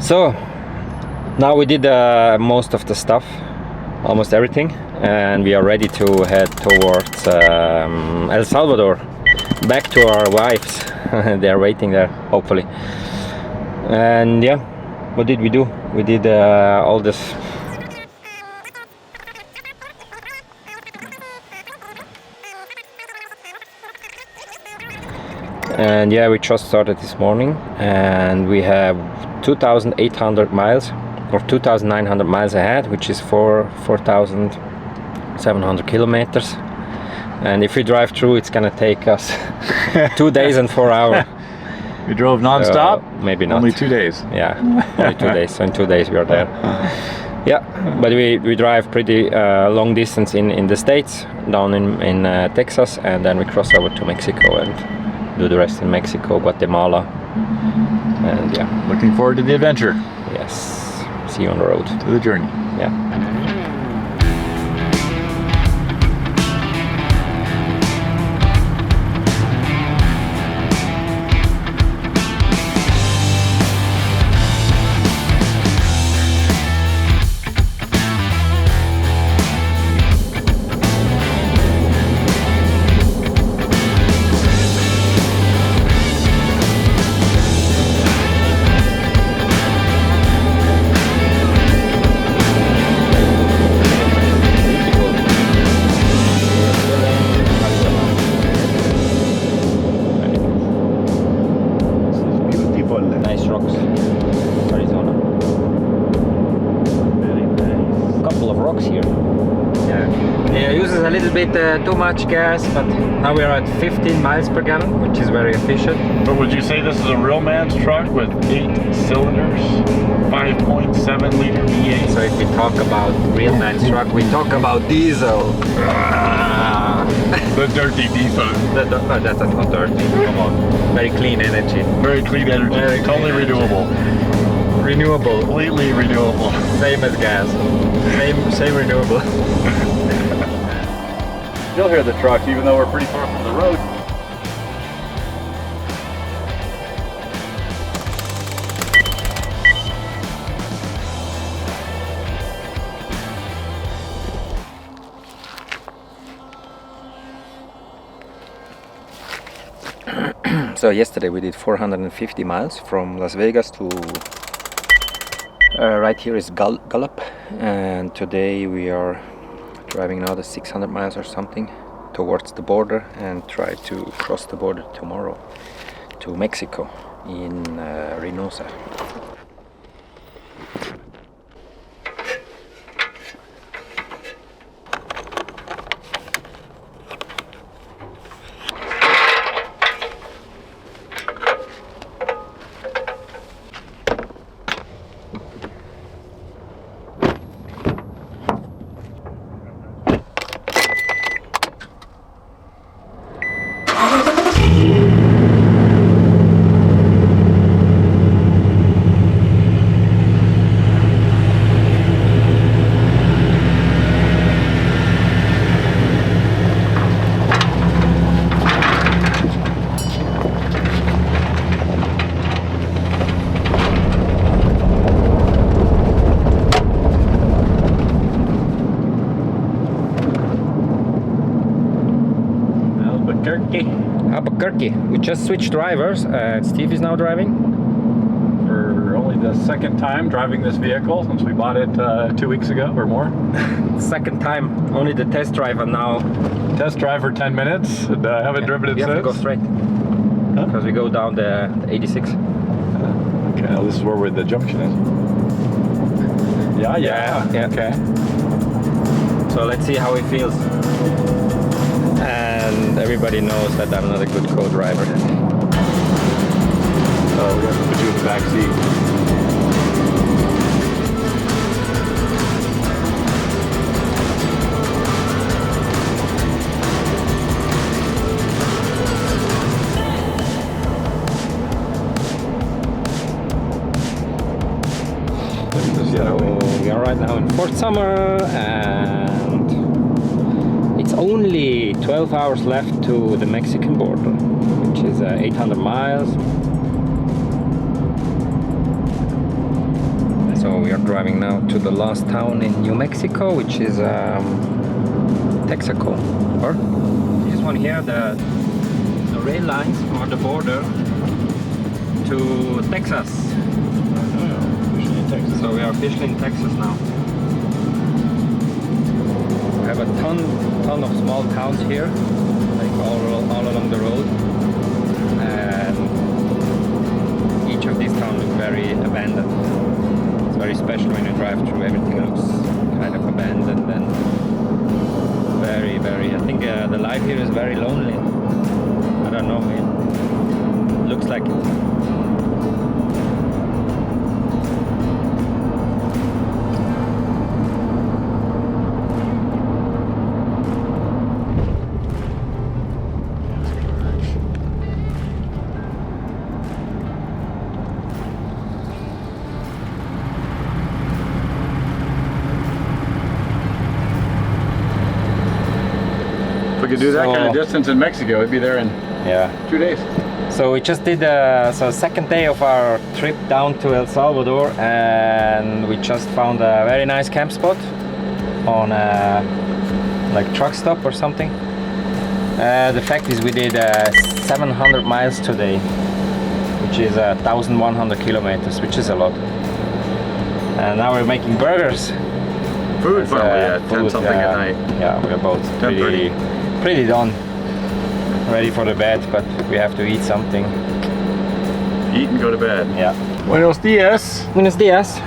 So now we did most of the stuff, almost everything, and we are ready to head towards El Salvador, back to our wives. They are waiting there, hopefully. And yeah, what did we do? We did all this. And yeah, we just started this morning, and we have 2,800 miles or 2,900 miles ahead, which is 4,700 kilometers. And if we drive through, it's gonna take us 2 days and 4 hours. We drove non-stop? Maybe not. Only 2 days. Yeah, only 2 days. So in 2 days we are there. Yeah, but we drive pretty long distance in the States, down in Texas, and then we cross over to Mexico and do the rest in Mexico, Guatemala, and yeah. Looking forward to the adventure. Yes. See you on the road. To the journey. Yeah. Too much gas, but now we are at 15 miles per gallon, which is very efficient. But would you say this is a real man's truck with 8 cylinders, 5.7 liter V8? So if we talk about real man's truck, we talk about diesel. The dirty diesel. That's not dirty. Come on. Very clean energy. Very clean energy. Very totally clean renewable. Renewable. Completely renewable. Same as gas. Same renewable. Still hear the trucks, even though we're pretty far from the road. So yesterday we did 450 miles from Las Vegas to right here is Gallup, and today we are driving another 600 miles or something towards the border and try to cross the border tomorrow to Mexico in Reynosa. Albuquerque. We just switched drivers, and Steve is now driving. For only the second time driving this vehicle since we bought it 2 weeks ago or more. Second time, only the test drive, and now test drive for 10 minutes, and I haven't driven it since. We have to go straight, because we go down the 86. Okay, well, this is where the junction is. Yeah. Okay. So let's see how it feels. And everybody knows that I'm not a good co-driver. So we have to put you in the back seat. So we are right now in Fort Summer, and it's only 12 hours left to the Mexican border, which is 800 miles. we are driving now to the last town in New Mexico, which is Texaco. Or this one here, the rail lines or the border to Texas. So we are officially in Texas now. We have a ton of small towns here, like all along the road, and each of these towns look very abandoned. It's very special when you drive through. Everything looks kind of abandoned and very, I think the life here is very lonely. I don't know, it looks like it. We could do that kind of distance in Mexico. We'd be there in 2 days. So we just did second day of our trip down to El Salvador, and we just found a very nice camp spot on a like truck stop or something. The fact is we did 700 miles today, which is 1,100 kilometers, which is a lot. And now we're making burgers. Food probably at 10 something at night. Yeah, we're both pretty done, ready for the bed, but we have to eat something. Eat and go to bed. Yeah. Buenos dias. Buenos dias.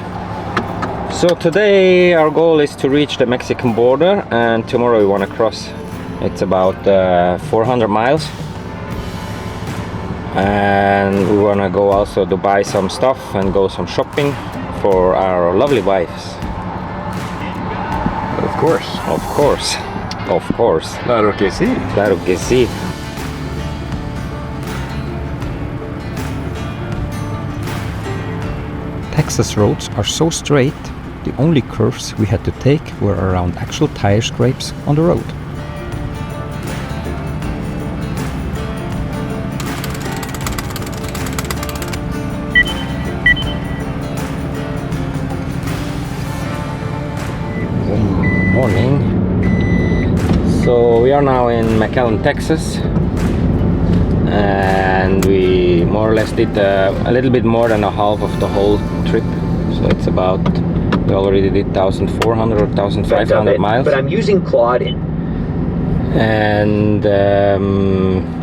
So today our goal is to reach the Mexican border, and tomorrow we want to cross. It's about 400 miles, and we want to go also to buy some stuff and go some shopping for our lovely wives. Of course. Of course. Of course. Claro que sí. Claro que sí. Texas roads are so straight, the only curves we had to take were around actual tire scrapes on the road. Good morning. So we are now in McAllen, Texas, and we more or less did a little bit more than a half of the whole trip. So it's about, we already did 1,400 or 1,500 miles. But I'm using Claude. And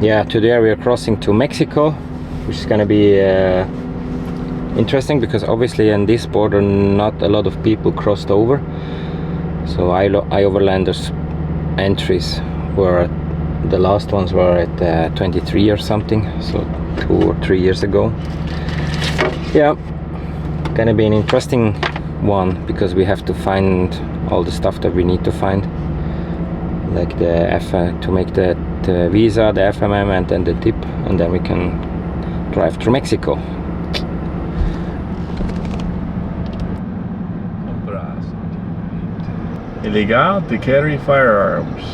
yeah, today we are crossing to Mexico, which is going to be interesting because obviously in this border not a lot of people crossed over. So I-Overlanders entries were, the last ones were at 23 or something, so 2 or 3 years ago. Yeah, gonna be an interesting one because we have to find all the stuff that we need to find, like to make the visa, the FMM, and then the tip, and then we can drive through Mexico. Illegal to carry firearms.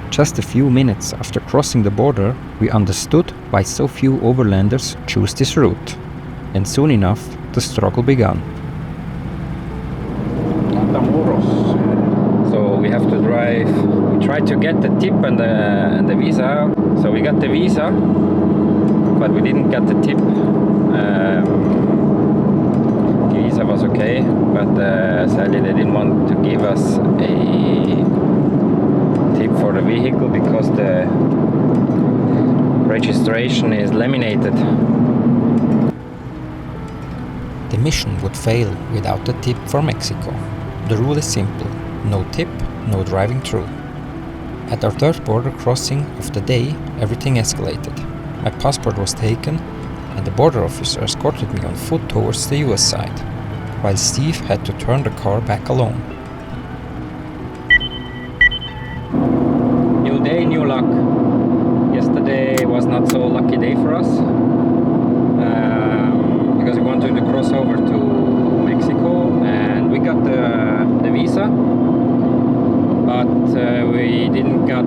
Just a few minutes after crossing the border, we understood why so few overlanders choose this route. And soon enough, the struggle began. So we have to drive, we tried to get the tip and the visa. So we got the visa, but we didn't get the tip. The visa was okay, but sadly they didn't want to give us a tip for the vehicle because the registration is laminated. The mission would fail without a tip for Mexico. The rule is simple: no tip, no driving through. At our third border crossing of the day, everything escalated. My passport was taken, and the border officer escorted me on foot towards the US side, while Steve had to turn the car back alone. New day, new luck. Yesterday was not so lucky day for us because we wanted to cross over to Mexico, and we got the visa, but we didn't got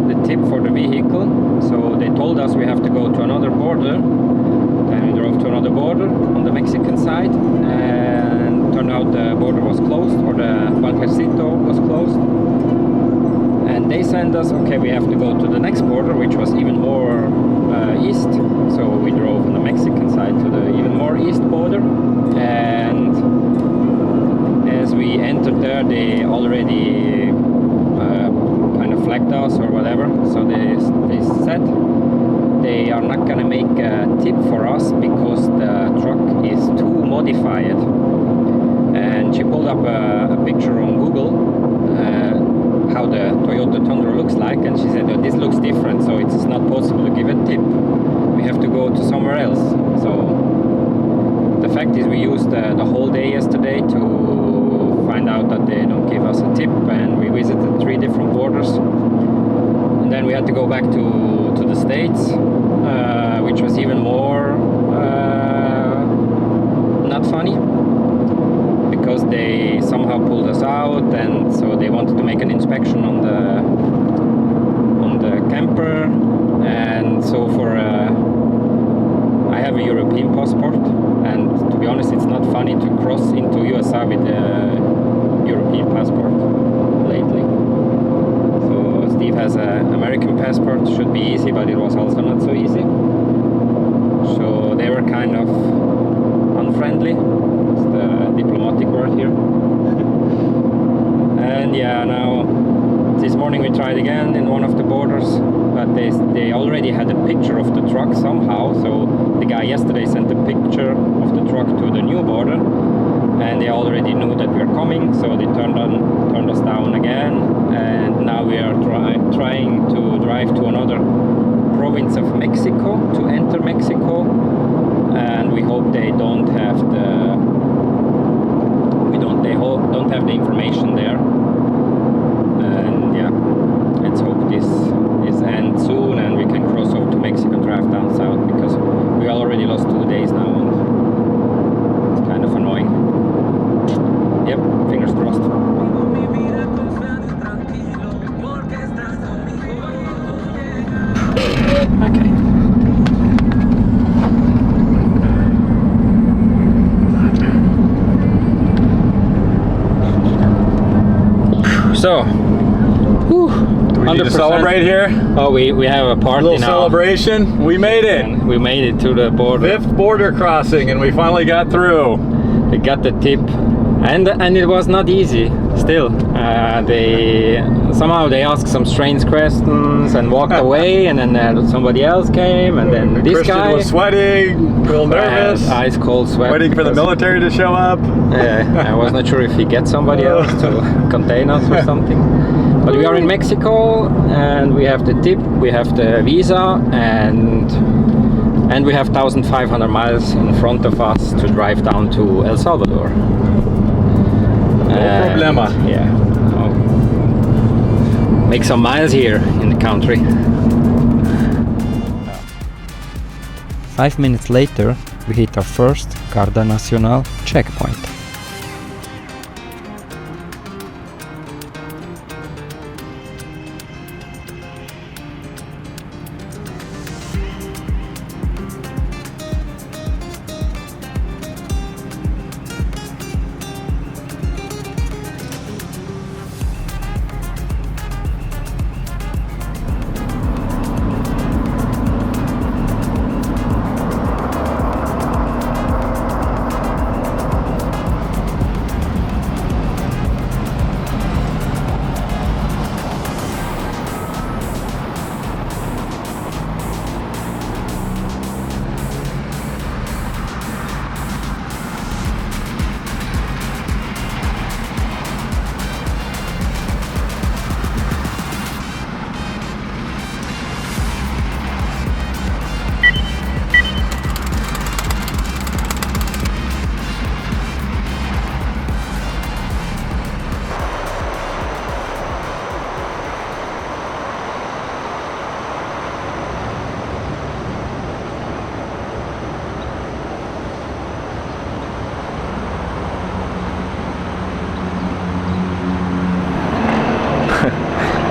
the tip for the vehicle. So they told us we have to go to another border. Then we drove to another border on the Mexican side, and turned out the border was closed, or the Balcarcito was closed. And they sent us, okay, we have to go to the next border, which was even more east. So we drove on the Mexican side to the even more east border. And as we entered there, they already kind of flagged us or whatever. So they said they are not gonna make a tip for us because the truck is too modified. And she pulled up a picture on Google how the Toyota Tundra looks like, and she said, oh, this looks different, so it's not possible to give a tip. We have to go to somewhere else. So the fact is we used the whole day yesterday to find out that they don't give us a tip, and we visited 3 different borders. And then we had to go back to the States, which was even more not funny, because they somehow pulled us out, and so they wanted to make an inspection on the camper. And so for I have a European passport, and to be honest, it's not funny to cross into USA with a European passport lately. So Steve has an American passport, should be easy, but it was also not so easy. So they were kind of unfriendly, it's the diplomatic word here. And yeah, now this morning we tried again in one of the borders, but they already had a picture of the truck somehow. So the guy yesterday sent a picture of the truck to the new border, and they already knew that we were coming, so they turned us down again. And now we are trying to drive to another province of Mexico to enter Mexico, and we hope they don't have the information there. And yeah, let's hope this ends soon and we can cross over to Mexico and drive down south, because we already lost 2 days now and it's kind of annoying. Yep, fingers crossed. Okay. So, whew, do we need to 100%. celebrate here? Oh, we have a party A little now. celebration. We made it. And we made it to the border. 5th border crossing, and we finally got through. We got the tip, and it was not easy. Still, they asked some strange questions and walked away, and then somebody else came, and then this Christian guy was sweating, a little nervous, ice cold sweat, waiting for the military to show up. I was not sure if he gets somebody else to contain us or something. But we are in Mexico, and we have the tip, we have the visa, and we have 1,500 miles in front of us to drive down to El Salvador. No problema. Yeah. Make some miles here in the country. 5 minutes later, we hit our first Garda Nacional checkpoint.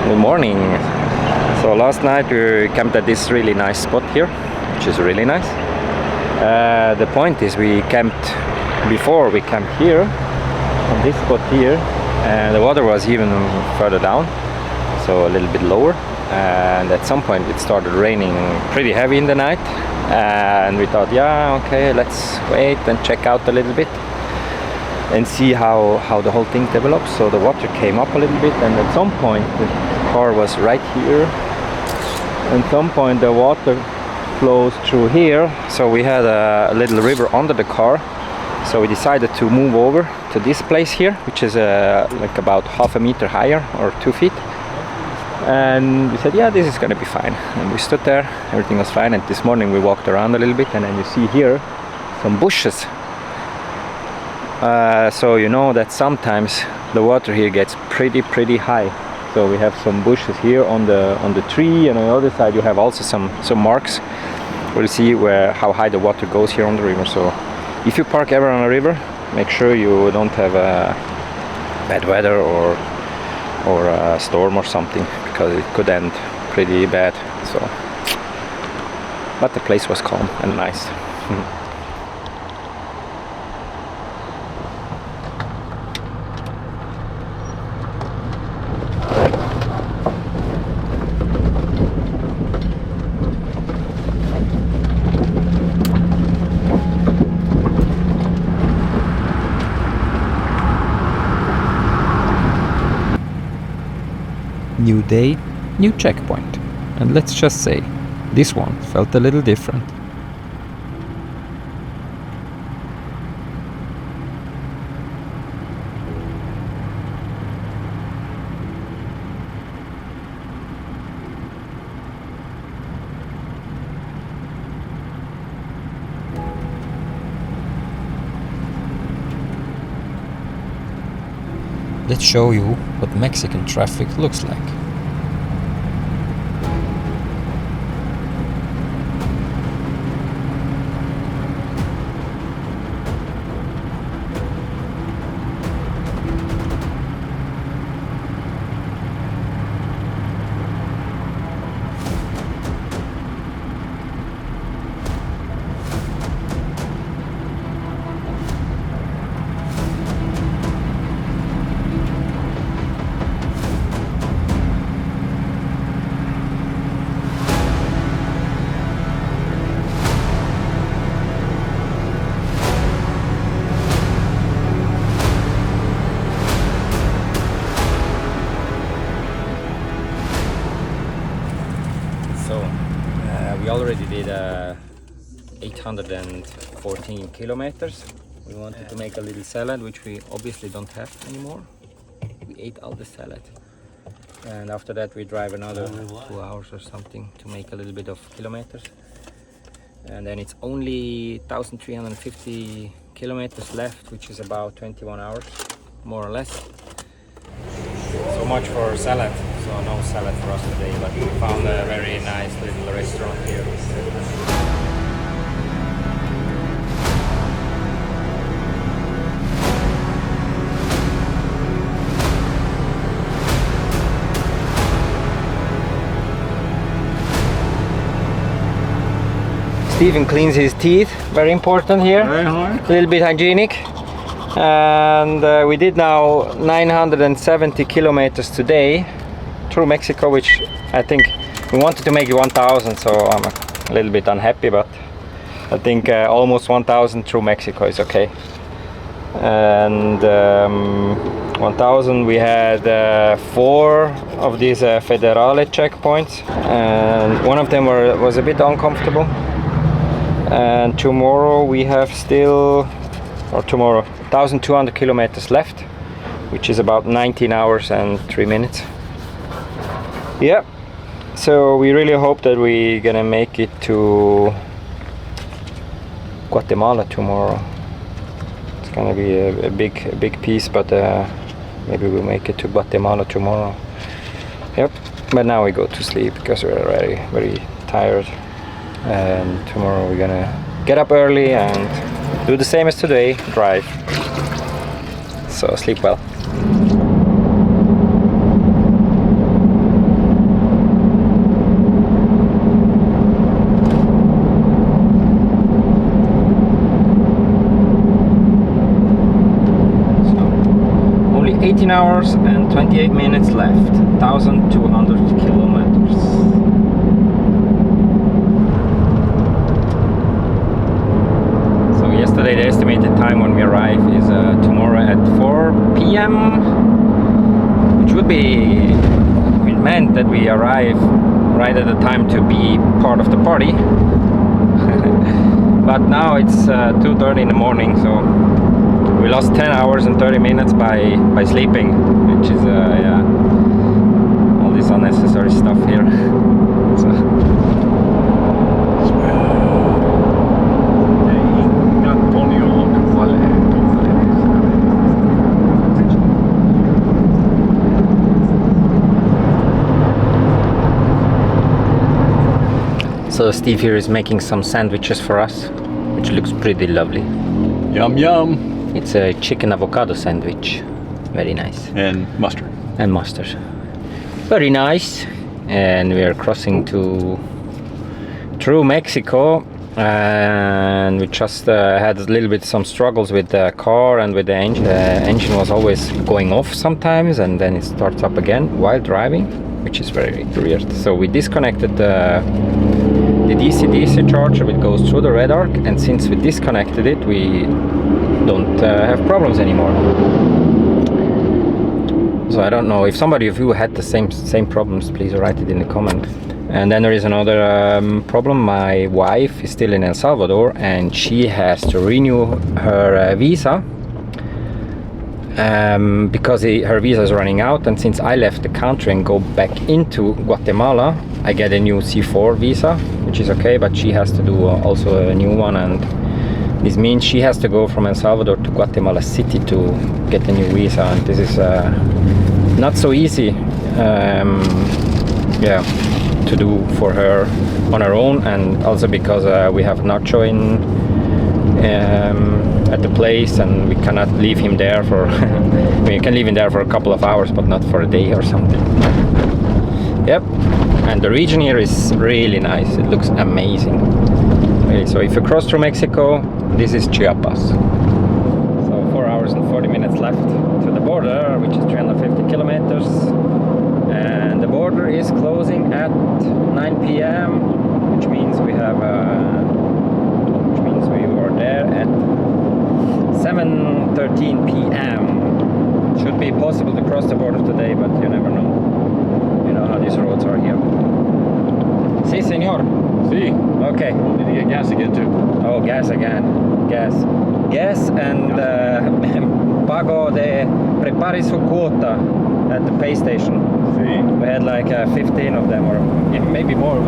Good morning. So last night we camped at this really nice spot here, which is really nice. The point is we camped before we camped here on this spot here, and the water was even further down, so a little bit lower, and at some point it started raining pretty heavy in the night, and we thought, yeah, okay, let's wait and check out a little bit and see how the whole thing develops. So the water came up a little bit, and at some point the car was right here, and at some point the water flows through here, so we had a little river under the car, so we decided to move over to this place here, which is like about half a meter higher or 2 feet, and we said, yeah, this is gonna be fine, and we stood there, everything was fine. And this morning we walked around a little bit, and then you see here some bushes. So you know that sometimes the water here gets pretty high. So we have some bushes here on the tree, and on the other side you have also some marks. We'll see how high the water goes here on the river. So if you park ever on a river, make sure you don't have bad weather or a storm or something, because it could end pretty bad. So, but the place was calm and nice. New day, new checkpoint. And let's just say, this one felt a little different. Let's show you what Mexican traffic looks like. We already did 814 kilometers. We wanted to make a little salad, which we obviously don't have anymore. We ate all the salad. And after that we drive another 2 hours or something to make a little bit of kilometers. And then it's only 1,350 kilometers left, which is about 21 hours, more or less. So much for salad. So no salad for us today, but we found a very nice little restaurant here. Steven cleans his teeth, very important here. A little bit hygienic. And we did now 970 kilometers today through Mexico, which I think we wanted to make it 1,000, so I'm a little bit unhappy, but I think almost 1,000 through Mexico is okay. And 1,000 we had 4 of these federale checkpoints, and one of them was a bit uncomfortable. And tomorrow we have still, or tomorrow, 1,200 kilometers left, which is about 19 hours and 3 minutes. Yeah, so we really hope that we're gonna make it to Guatemala tomorrow. It's gonna be a big piece, but maybe we'll make it to Guatemala tomorrow. Yep, but now we go to sleep because we're already very tired, and tomorrow we're gonna get up early and do the same as today, drive. So sleep well. 18 hours and 28 minutes left, 1,200 kilometers. So yesterday the estimated time when we arrive is tomorrow at 4 p.m. which would be, it meant that we arrive right at the time to be part of the party. But now it's 2:30 in the morning, so we lost 10 hours and 30 minutes by sleeping, which is yeah, all this unnecessary stuff here. So. So Steve here is making some sandwiches for us, which looks pretty lovely. Yum yum. It's a chicken avocado sandwich. Very nice. And mustard. And mustard. Very nice. And we are crossing through Mexico, and we just had a little bit some struggles with the car and with the engine. The engine was always going off sometimes, and then it starts up again while driving, which is very weird. So we disconnected the DC-DC charger, which goes through the red arc, and since we disconnected it, we don't have problems anymore. So I don't know if somebody of you had the same problems, please write it in the comment. And then there is another problem. My wife is still in El Salvador, and she has to renew her visa because her visa is running out, and since I left the country and go back into Guatemala, I get a new C4 visa, which is okay, but she has to do also a new one, and this means she has to go from El Salvador to Guatemala City to get a new visa, and this is not so easy yeah, to do for her on her own, and also because we have Nacho at the place, and we cannot leave him there for we can leave him there for a couple of hours, but not for a day or something. Yep. And the region here is really nice. It looks amazing. Really. So if you cross through Mexico, this is Chiapas. So 4 hours and 40 minutes left to the border, which is 350 kilometers. And the border is closing at 9 p.m., which means we have we were there at 7:13 p.m. Should be possible to cross the border today, but you never know. You know how these roads are here. Si, senor. See? Okay. Need to get gas again too. Oh, gas again. Gas and pago de prepare su quota at the pay station. See? We had like 15 of them, or maybe more.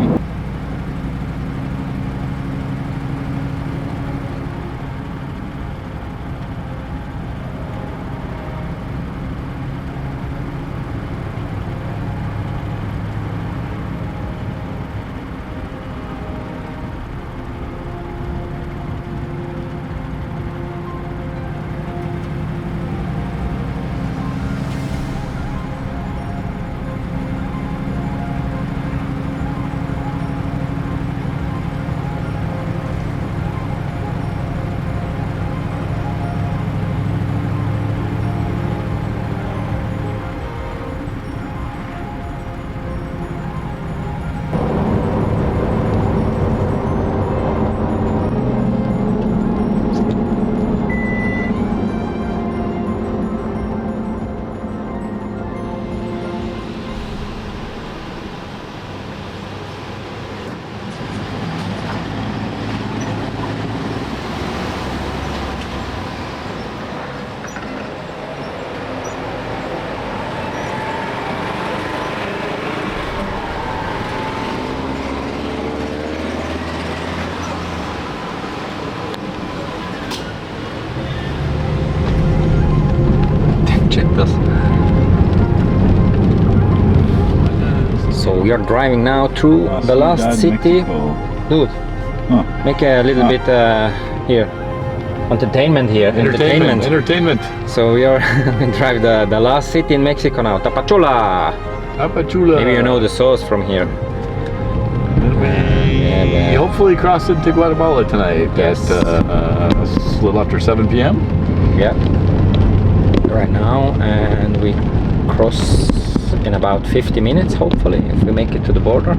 So we are driving now through the last city. Dude, make a little bit here. Entertainment here. Entertainment. So we are drive the last city in Mexico now. Tapachula. Maybe you know the sauce from here. We hopefully cross into Guatemala tonight. Yes. At a little after 7 p.m. Yeah. right now, and we cross in about 50 minutes, hopefully, if we make it to the border.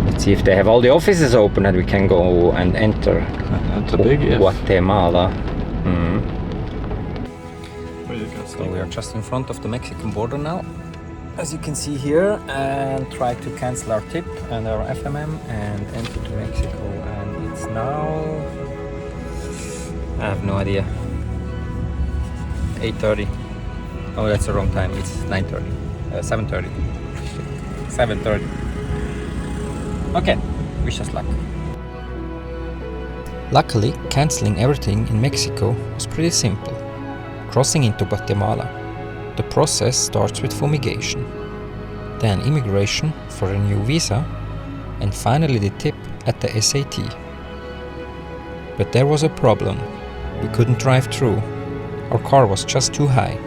Let's see if they have all the offices open and we can go and enter. That's a big if. Guatemala. So we are just in front of the Mexican border now, as you can see here, and try to cancel our tip and our FMM and enter to Mexico. And it's now, I have no idea, 8:30. Oh, that's the wrong time. It's 9:30, 7:30, 7:30. Okay, wish us luck. Luckily, canceling everything in Mexico was pretty simple. Crossing into Guatemala, the process starts with fumigation, then immigration for a new visa, and finally the tip at the SAT. But there was a problem. We couldn't drive through. Our car was just too high.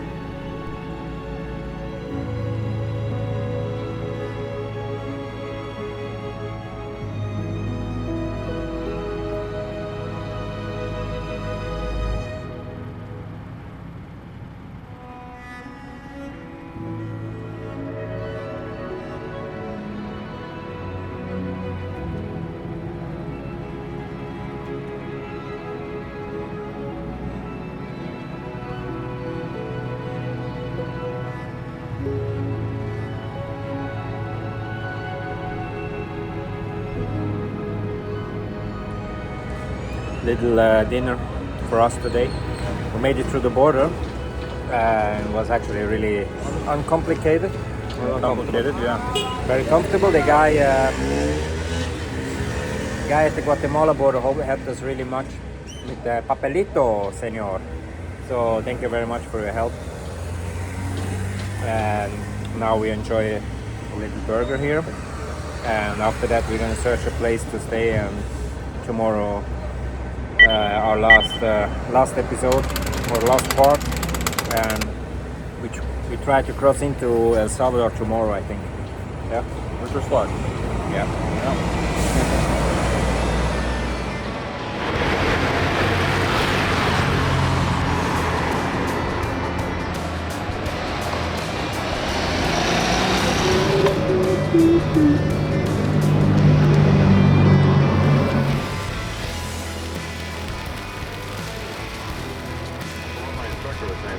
Little dinner for us today. We made it through the border and it was actually really uncomplicated. Complicated, yeah. Very comfortable. The guy at the Guatemala border helped us really much with the papelito, senor. So thank you very much for your help. And now we enjoy a little burger here. And after that we're gonna search a place to stay, and tomorrow our last episode or last part, and we try to cross into El Salvador tomorrow, I think. Yeah. Wish us luck. Yeah.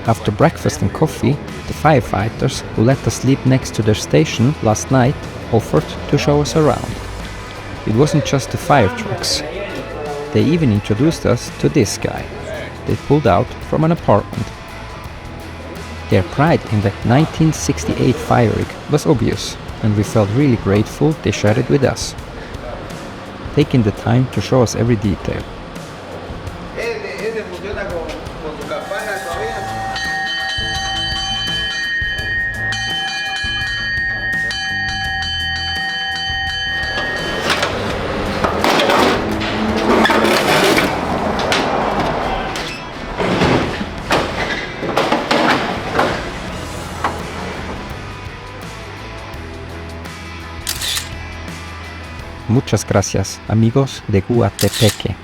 After breakfast and coffee, the firefighters who let us sleep next to their station last night offered to show us around. It wasn't just the fire trucks. They even introduced us to this guy they pulled out from an apartment. Their pride in the 1968 fire rig was obvious, and we felt really grateful they shared it with us, taking the time to show us every detail. Muchas gracias, amigos de Coatepeque.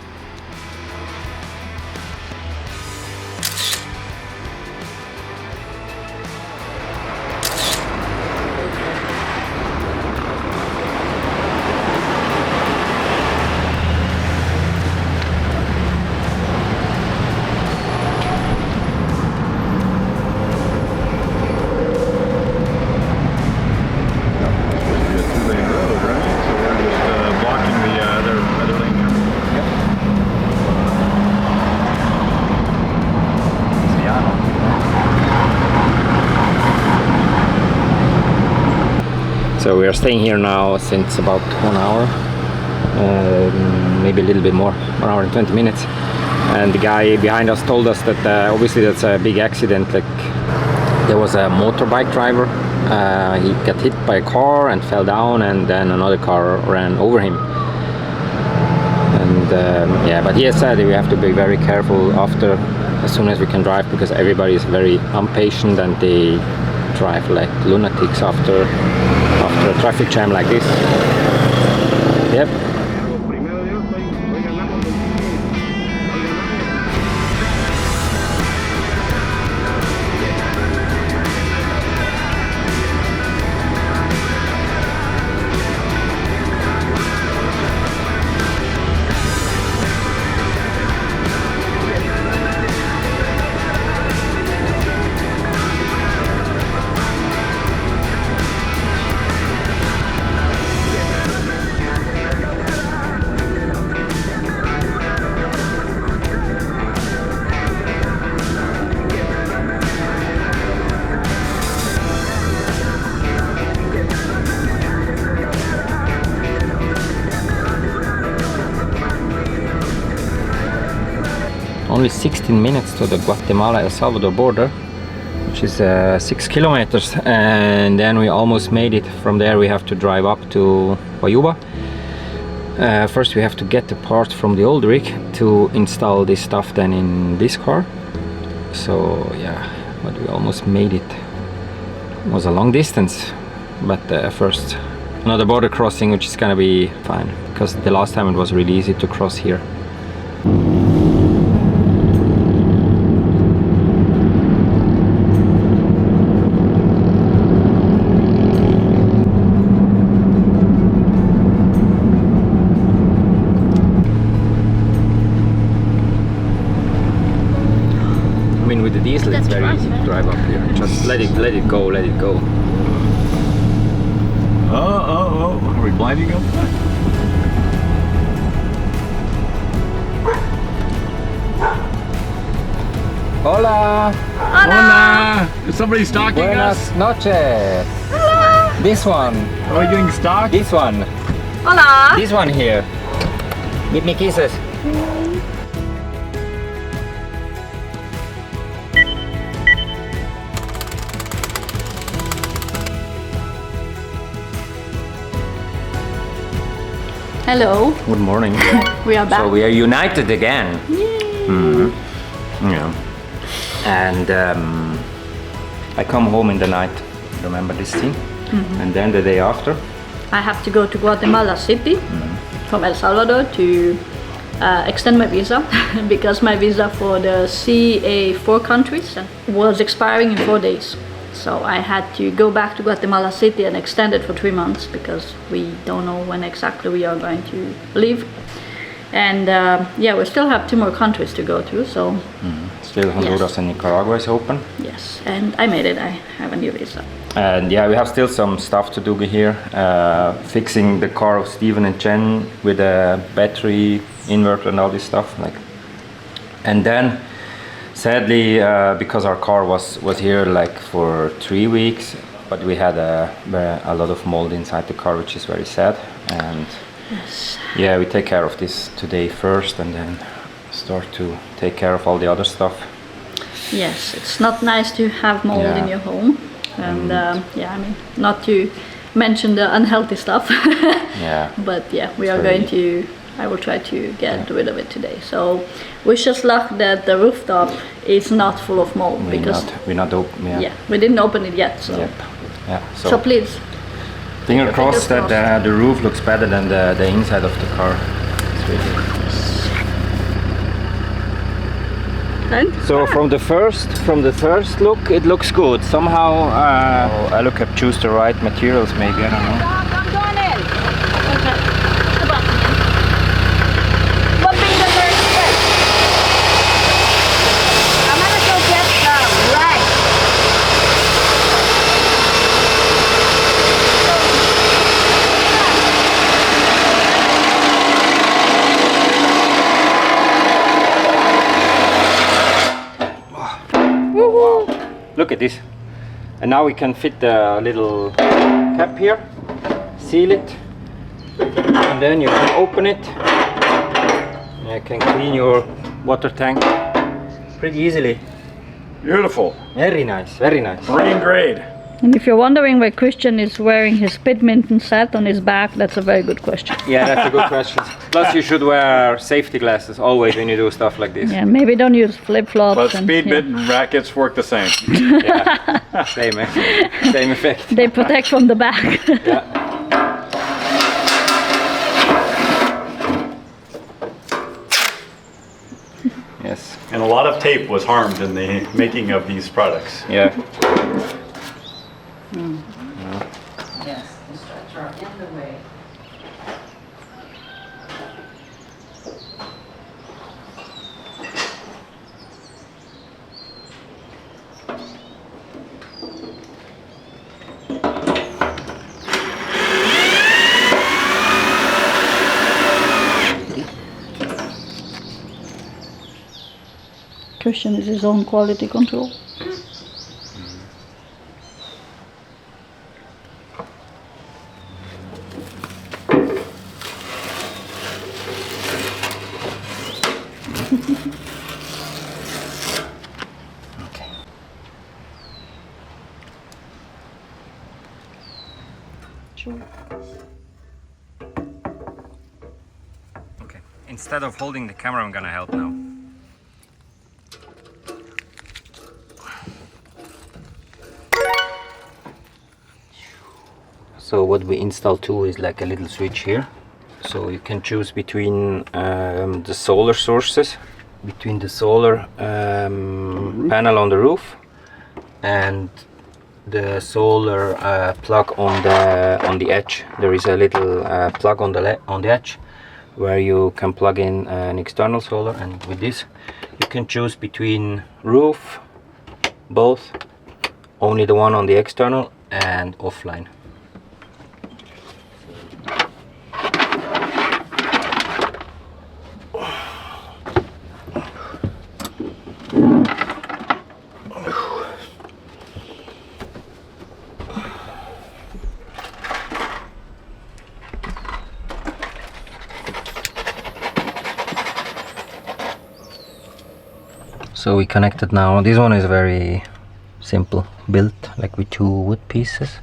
So we are staying here now since about 1 hour, maybe a little bit more, 1 hour and 20 minutes. And the guy behind us told us that obviously that's a big accident. Like, there was a motorbike driver, he got hit by a car and fell down, and then another car ran over him. And yeah, but he has said we have to be very careful after, as soon as we can drive, because everybody is very impatient and they drive like lunatics after a traffic jam like this. Yep. only 16 minutes to the Guatemala El Salvador border, which is 6 kilometers, and then we almost made it. From there we have to drive up to Guayuba. First we have to get the parts from the old rig to install this stuff then in this car. So yeah, but we almost made it. It was a long distance, but first another border crossing, which is gonna be fine because the last time it was really easy to cross here. With the diesel it's very easy to drive up here. Just let it go, let it go. Oh, are we blinding him? Hola! Hola! Is somebody stalking us? Buenas noches! Hello! This one! Are we getting stalked? This one! Hola! This one here! Give me kisses! Hello. Good morning. We are back. So we are united again. Yeah. And I come home in the night. Remember this thing? And then the day after, I have to go to Guatemala City from El Salvador to extend my visa because my visa for the CA4 countries was expiring in 4 days. So I had to go back to Guatemala City and extend it for 3 months because we don't know when exactly we are going to leave. And yeah, we still have 2 more countries to go to, so... still Honduras and Nicaragua is open. Yes, and I made it. I have a new visa. And yeah, we have still some stuff to do here. Fixing the car of Steven and Jen with a battery, inverter and all this stuff. And then, sadly, because our car was here like for 3 weeks, but we had a lot of mold inside the car, which is very sad. And Yes. yeah, we take care of this today first and then start to take care of all the other stuff. Yes, it's not nice to have mold in your home. And yeah, I mean, not to mention the unhealthy stuff. Yeah. But yeah, we are going to, I will try to get rid of it today. So wish us luck that the rooftop is not full of mold because we're not open. yeah, we didn't open it yet. So, Yep. Yeah. so please. Finger crossed that crossed. the roof looks better than the inside of the car. It's really... And So from the first look, it looks good. Somehow I look at choose the right materials. Maybe I don't know. I'm going in. Okay. The button. What being the first step? I'm gonna go get some right. Look at this. And now we can fit the little cap here, seal it, and then you can open it. You can clean your water tank pretty easily. Beautiful. Very nice, very nice. Marine grade. And if you're wondering why Christian is wearing his badminton set on his back, that's a very good question. Yeah, that's a good question. Plus you should wear safety glasses always when you do stuff like this. Yeah, maybe don't use flip-flops. But and, speedmint rackets work the same. Yeah, same effect. They protect from the back. Yeah. Yes. And a lot of tape was harmed in the making of these products. Yeah. Yes, the struts are in the way. Christian is his own quality control. Instead of holding the camera, I'm gonna help now. So what we install too is like a little switch here. So you can choose between the solar sources, between the solar panel on the roof and the solar plug on the edge. There is a little plug on the edge where you can plug in an external solar, and with this you can choose between roof, both, only the one on the external, and offline. So we connected now. This one is very simple, built like with 2 wood pieces,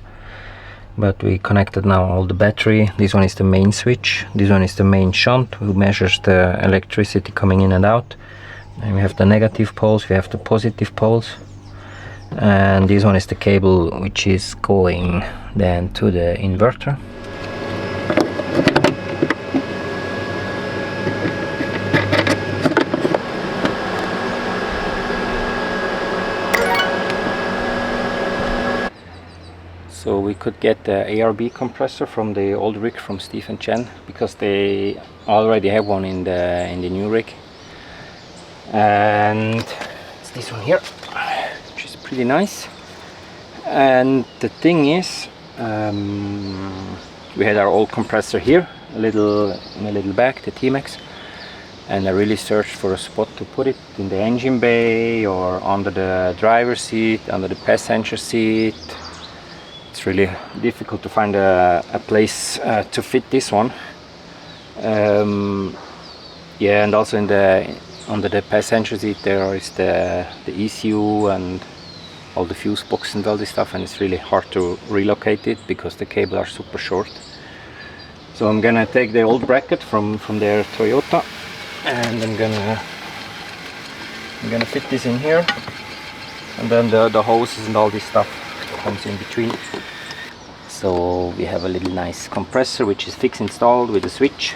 but we connected now all the battery. This one is the main switch, this one is the main shunt who measures the electricity coming in and out, and we have the negative poles, we have the positive poles, and this one is the cable which is going then to the inverter. So we could get the ARB compressor from the old rig from Steve and Chen, because they already have one in the new rig. And it's this one here, which is pretty nice. And the thing is, we had our old compressor here, in a little bag, the T-Max, and I really searched for a spot to put it in the engine bay or under the driver's seat, under the passenger seat. It's really difficult to find a place to fit this one. Yeah, and also under the passenger seat there is the ECU and all the fuse box and all this stuff, and it's really hard to relocate it because the cables are super short. So I'm gonna take the old bracket from their Toyota, and I'm gonna fit this in here, and then the hoses and all this stuff comes in between. So we have a little nice compressor which is fixed installed with a switch.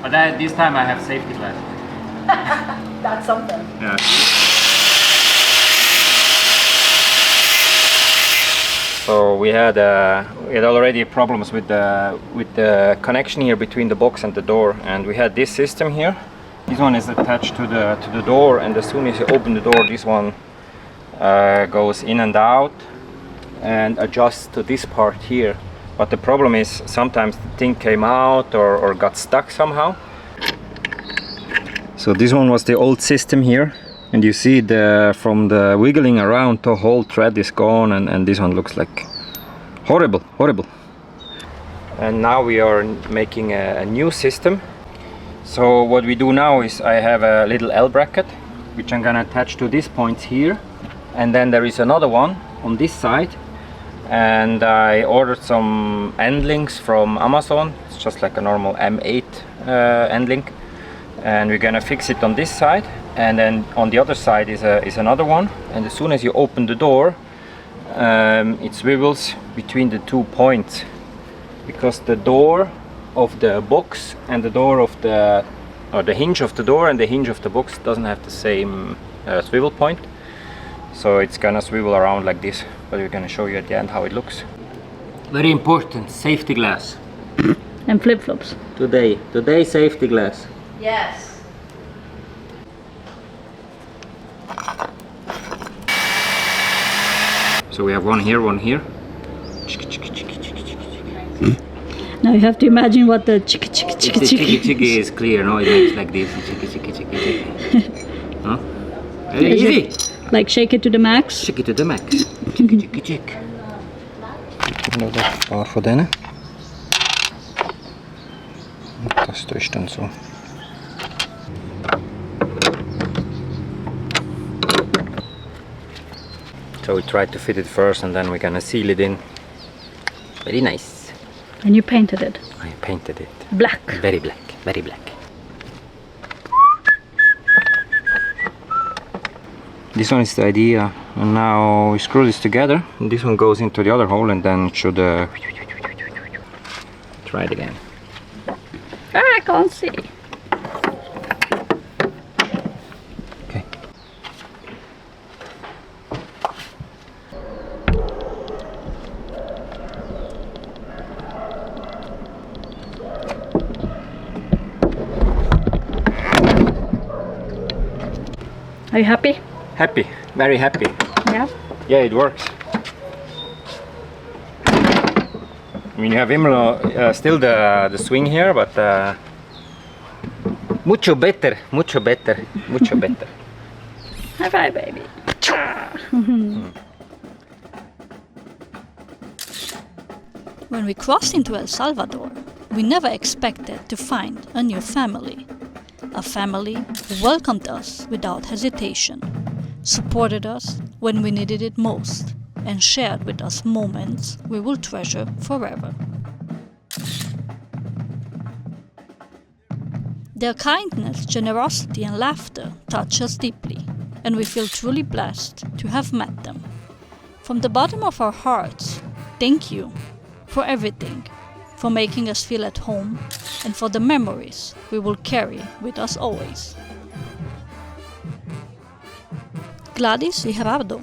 But this time I have safety glass. That's something. Yeah. So we had already problems with the connection here between the box and the door, and we had this system here. This one is attached to the door, and as soon as you open the door, this one goes in and out and adjusts to this part here. But the problem is sometimes the thing came out or got stuck somehow. So this one was the old system here, and you see from the wiggling around the whole thread is gone, and this one looks like horrible. And now we are making a new system. So what we do now is I have a little L bracket which I'm gonna attach to these points here, and then there is another one on this side, and I ordered some end links from Amazon. It's just like a normal M8 end link, and we're gonna fix it on this side, and then on the other side is another one, and as soon as you open the door it swivels between the 2 points, because the door of the box and the door of the hinge of the door and the hinge of the box doesn't have the same swivel point. So it's gonna swivel around like this, but we're gonna show you at the end how it looks. Very important, safety glass. And flip-flops. Today safety glass. Yes. So we have one here, one here. Now you have to imagine what the chicka chicka chicka If the chicka chicka is clear, no? It makes like this. Chicka. Huh? Very easy. Like shake it to the max. Shake it to the max. Chick. Bara för den. Kastar den så. So we tried to fit it first, and then we're gonna seal it in. Very nice. And you painted it. I painted it. Black. Very black. This one is the idea, and now we screw this together. And this one goes into the other hole, and then it should try it again. I can't see. Okay. Are you happy? Happy, very happy. Yeah. Yeah, it works. I mean, you have still the swing here, but mucho better, mucho better, mucho better. High five, baby. When we crossed into El Salvador, we never expected to find a new family. A family who welcomed us without hesitation, supported us when we needed it most, and shared with us moments we will treasure forever. Their kindness, generosity, and laughter touch us deeply, and we feel truly blessed to have met them. From the bottom of our hearts, thank you for everything, for making us feel at home, and for the memories we will carry with us always. Gladis y Gerardo.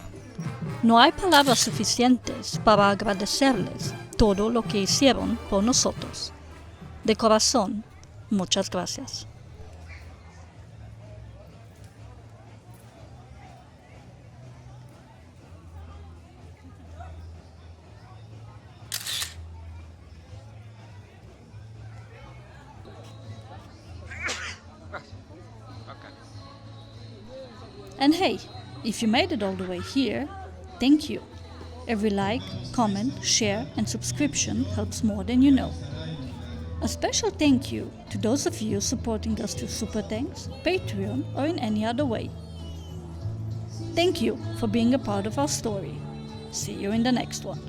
No hay palabras suficientes para agradecerles todo lo que hicieron por nosotros. De corazón, muchas gracias. And hey, if you made it all the way here, thank you. Every like, comment, share, and subscription helps more than you know. A special thank you to those of you supporting us through Super Thanks, Patreon, or in any other way. Thank you for being a part of our story. See you in the next one.